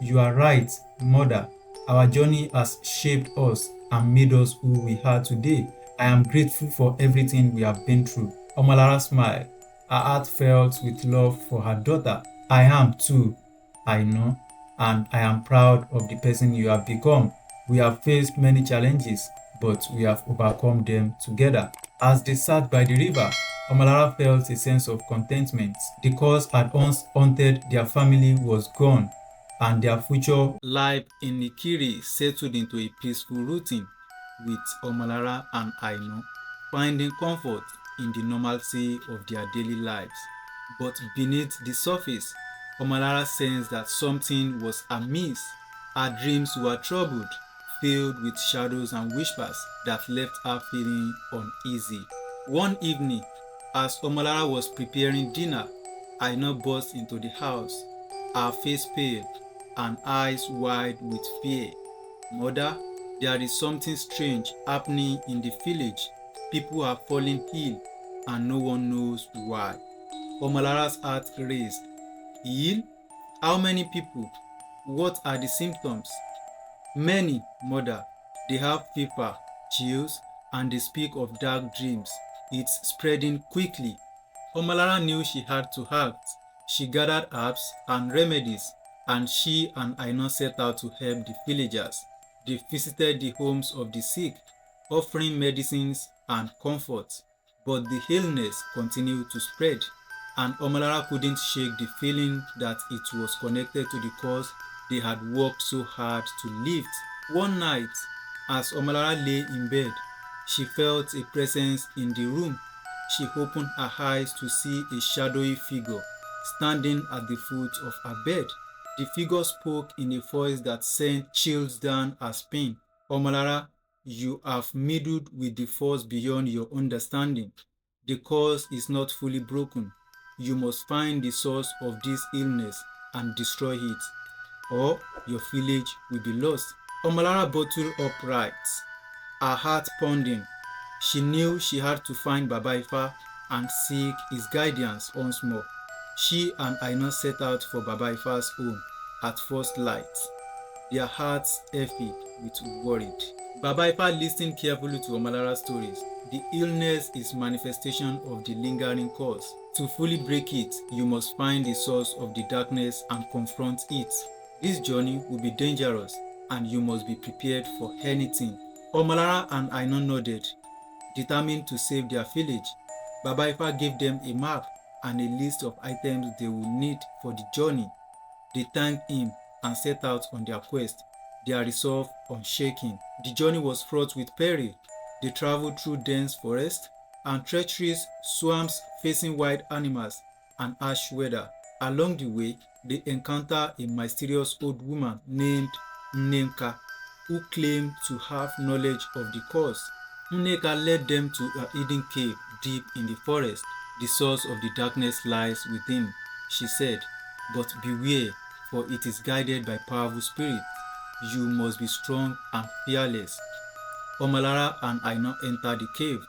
You are right, mother. Our journey has shaped us and made us who we are today. I am grateful for everything we have been through. Omolara smiled, her heart filled with love for her daughter. I am too, I know, and I am proud of the person you have become. We have faced many challenges, but we have overcome them together. As they sat by the river, Omolara felt a sense of contentment. The cause had once haunted their family was gone, and their future life in Nikiri settled into a peaceful routine, with Omolara and Aina finding comfort in the normalcy of their daily lives. But beneath the surface, Omolara sensed that something was amiss. Her dreams were troubled, filled with shadows and whispers that left her feeling uneasy. One evening, as Omolara was preparing dinner, Aina burst into the house, her face pale and eyes wide with fear. Mother, there is something strange happening in the village. People are falling ill and no one knows why. Omolara's heart raced. Ill? How many people? What are the symptoms? Many, mother. They have fever, chills, and they speak of dark dreams. It's spreading quickly. Omolara knew she had to act. She gathered herbs and remedies, and she and Aina set out to help the villagers. They visited the homes of the sick, offering medicines and comfort. But the illness continued to spread, and Omolara couldn't shake the feeling that it was connected to the cause they had worked so hard to lift. One night, as Omolara lay in bed, she felt a presence in the room. She opened her eyes to see a shadowy figure standing at the foot of her bed. The figure spoke in a voice that sent chills down her spine. Omolara, you have meddled with the force beyond your understanding. The cause is not fully broken. You must find the source of this illness and destroy it, or your village will be lost. Omolara bottled upright, her heart pounding. She knew she had to find Baba Ifa and seek his guidance once more. She and Aina set out for Baba Ifa's home at first light, their hearts heavy with worry. Baba Ifa listened carefully to Omalara's stories. The illness is manifestation of the lingering cause. To fully break it, you must find the source of the darkness and confront it. This journey will be dangerous and you must be prepared for anything. Omolara and Aina nodded, determined to save their village. Baba Ifa gave them a map and a list of items they would need for the journey. They thanked him and set out on their quest, their resolve unshaken. The journey was fraught with peril. They traveled through dense forests and treacherous swamps facing wild animals and harsh weather. Along the way, they encountered a mysterious old woman named Nneka, who claimed to have knowledge of the cause. Nneka led them to a hidden cave deep in the forest. The source of the darkness lies within, she said, but beware, for it is guided by powerful spirits. You must be strong and fearless. Omolara and Aina entered the cave,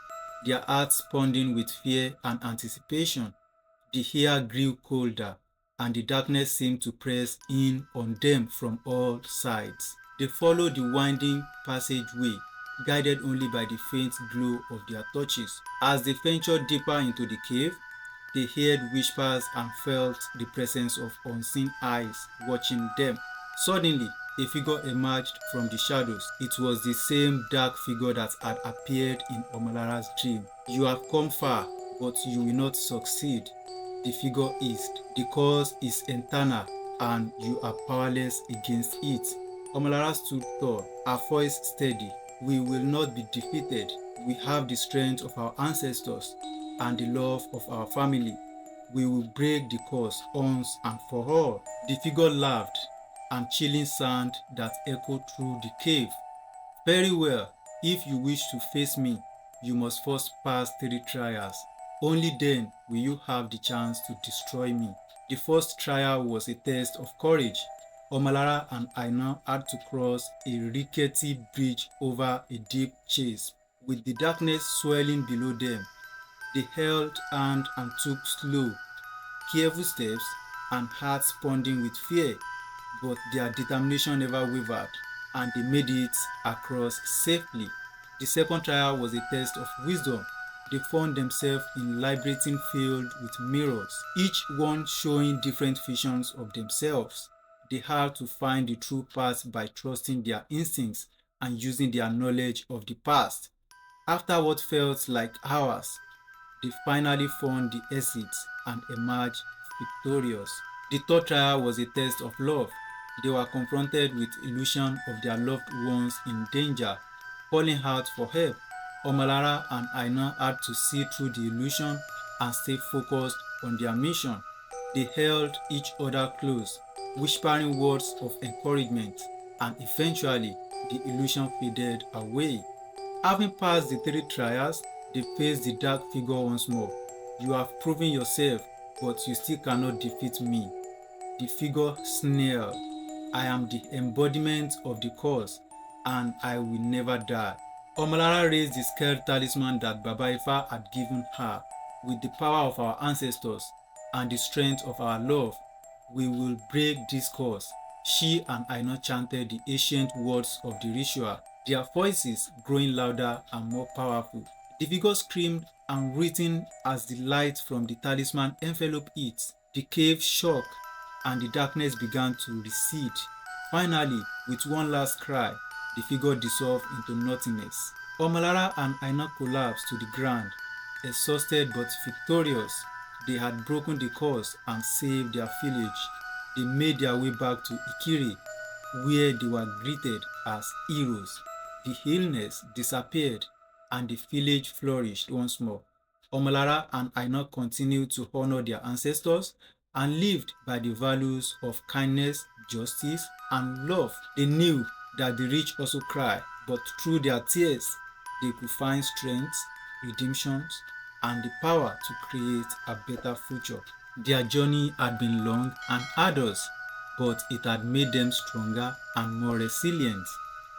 their hearts pounding with fear and anticipation. The air grew colder, and the darkness seemed to press in on them from all sides. They followed the winding passageway, guided only by the faint glow of their torches. As they ventured deeper into the cave, they heard whispers and felt the presence of unseen eyes watching them. Suddenly, a figure emerged from the shadows. It was the same dark figure that had appeared in Omolara's dream. You have come far, but you will not succeed, the figure hissed. The cause is internal and you are powerless against it. Omolara stood tall, her voice steady. We will not be defeated. We have the strength of our ancestors and the love of our family. We will break the curse once and for all. The figure laughed, and chilling sound that echoed through the cave. Very well, if you wish to face me, you must first pass 3 trials. Only then will you have the chance to destroy me. The first trial was a test of courage. Omolara and Aina had to cross a rickety bridge over a deep chase. With the darkness swelling below them, they held hand and took slow, careful steps and hearts pounding with fear. but their determination never wavered, and they made it across safely. The second trial was a test of wisdom. They found themselves in a labyrinthine field with mirrors, each one showing different visions of themselves. They had to find the true path by trusting their instincts and using their knowledge of the past. After what felt like hours, they finally found the exit and emerged victorious. The third trial was a test of love. They were confronted with illusion of their loved ones in danger, calling out for help. Omolara and Aina had to see through the illusion and stay focused on their mission. They held each other close, whispering words of encouragement, and eventually the illusion faded away. Having passed the three trials, they faced the dark figure once more. You have proven yourself, but you still cannot defeat me. The figure sneered. I am the embodiment of the cause, and I will never die. Omolara raised the scared talisman that Baba Ifa had given her. With the power of our ancestors and the strength of our love, we will break this curse. She and Aina chanted the ancient words of the ritual, their voices growing louder and more powerful. The figure screamed and written as the light from the talisman enveloped it. The cave shook and the darkness began to recede. Finally, with one last cry, the figure dissolved into nothingness. Omolara and Aina collapsed to the ground, exhausted but victorious. They had broken the curse and saved their village. They made their way back to Ikire, where they were greeted as heroes. The illness disappeared and the village flourished once more. Omolara and Aina continued to honor their ancestors and lived by the values of kindness, justice, and love. They knew that the rich also cry, but through their tears, they could find strength, redemption, and the power to create a better future. Their journey had been long and arduous, but it had made them stronger and more resilient.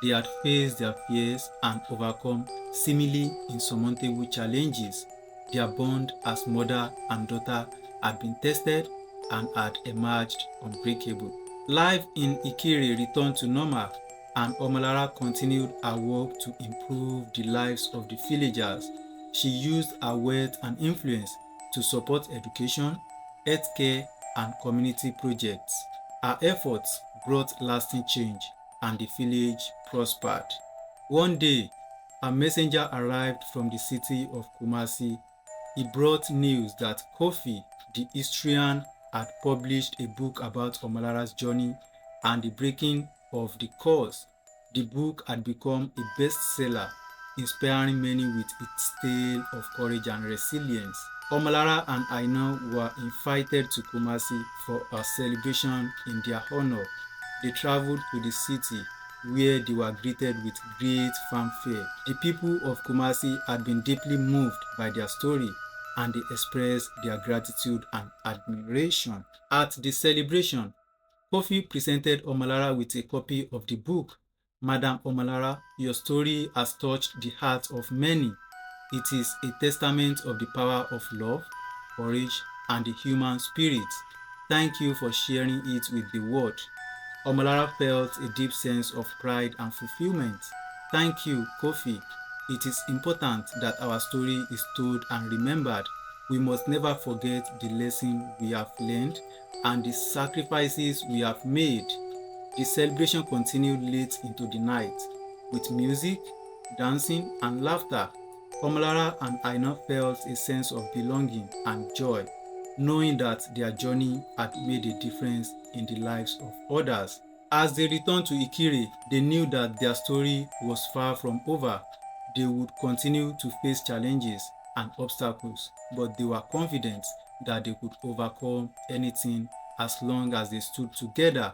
They had faced their fears and overcome seemingly insurmountable challenges. Their bond as mother and daughter had been tested and had emerged unbreakable. Life in Ikire returned to normal, and Omolara continued her work to improve the lives of the villagers. She used her wealth and influence to support education, healthcare, and community projects. Her efforts brought lasting change, and the village prospered. One day, a messenger arrived from the city of Kumasi. He brought news that Kofi, the historian, had published a book about Omolara's journey and the breaking of the curse. The book had become a bestseller, inspiring many with its tale of courage and resilience. Omolara and Aina were invited to Kumasi for a celebration in their honor. They traveled to the city where they were greeted with great fanfare. The people of Kumasi had been deeply moved by their story, and they expressed their gratitude and admiration. At the celebration, Kofi presented Omolara with a copy of the book. Madam Omolara, your story has touched the hearts of many. It is a testament of the power of love, courage, and the human spirit. Thank you for sharing it with the world. Omolara felt a deep sense of pride and fulfillment. Thank you, Kofi. It is important that our story is told and remembered. We must never forget the lesson we have learned and the sacrifices we have made. The celebration continued late into the night with music, dancing, and laughter. Omolara and Aina felt a sense of belonging and joy, knowing that their journey had made a difference in the lives of others. As they returned to Ikire, they knew that their story was far from over. They would continue to face challenges and obstacles, but they were confident that they could overcome anything as long as they stood together.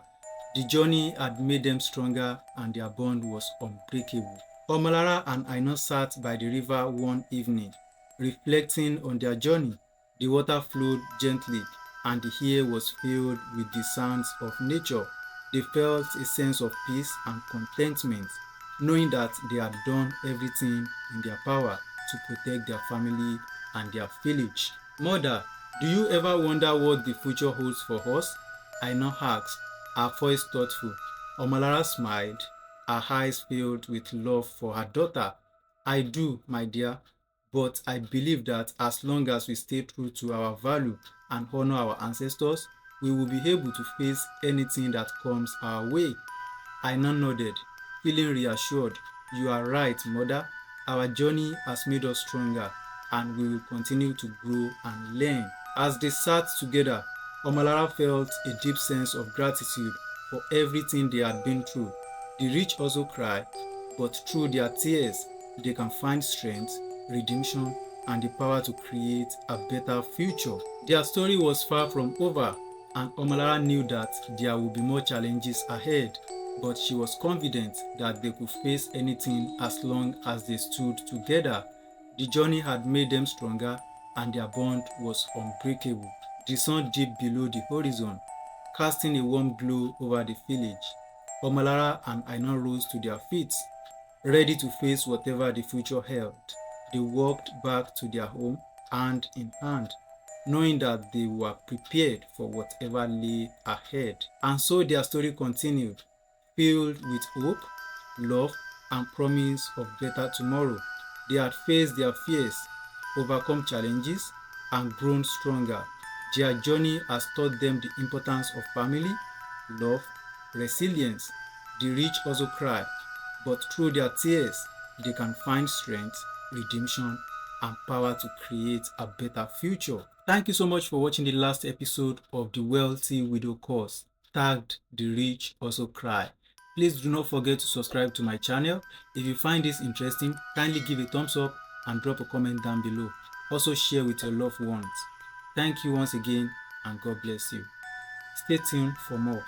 The journey had made them stronger and their bond was unbreakable. Omolara and Aina sat by the river one evening, reflecting on their journey. The water flowed gently and the air was filled with the sounds of nature. They felt a sense of peace and contentment, knowing that they had done everything in their power to protect their family and their village. Mother, do you ever wonder what the future holds for us? Aina asked. her voice thoughtful. Omolara smiled, her eyes filled with love for her daughter. I do, my dear, but I believe that as long as we stay true to our value and honor our ancestors, we will be able to face anything that comes our way. Aina nodded, feeling reassured. You are right, mother. Our journey has made us stronger, and we will continue to grow and learn. As they sat together, Omolara felt a deep sense of gratitude for everything they had been through. The rich also cried, but through their tears, they can find strength, redemption, and the power to create a better future. Their story was far from over, and Omolara knew that there would be more challenges ahead, but she was confident that they could face anything as long as they stood together. The journey had made them stronger, and their bond was unbreakable. The sun dipped below the horizon, casting a warm glow over the village. Omolara and Aina rose to their feet, ready to face whatever the future held. They walked back to their home hand in hand, knowing that they were prepared for whatever lay ahead. And so their story continued, filled with hope, love, and promise of better tomorrow. They had faced their fears, overcome challenges, and grown stronger. Their journey has taught them the importance of family, love, resilience. The rich also cry, but through their tears, they can find strength, redemption, and power to create a better future. Thank you so much for watching the last episode of the Wealthy Widow course, tagged The Rich Also Cry. Please do not forget to subscribe to my channel. If you find this interesting, kindly give a thumbs up and drop a comment down below. Also share with your loved ones. Thank you once again, and God bless you. Stay tuned for more.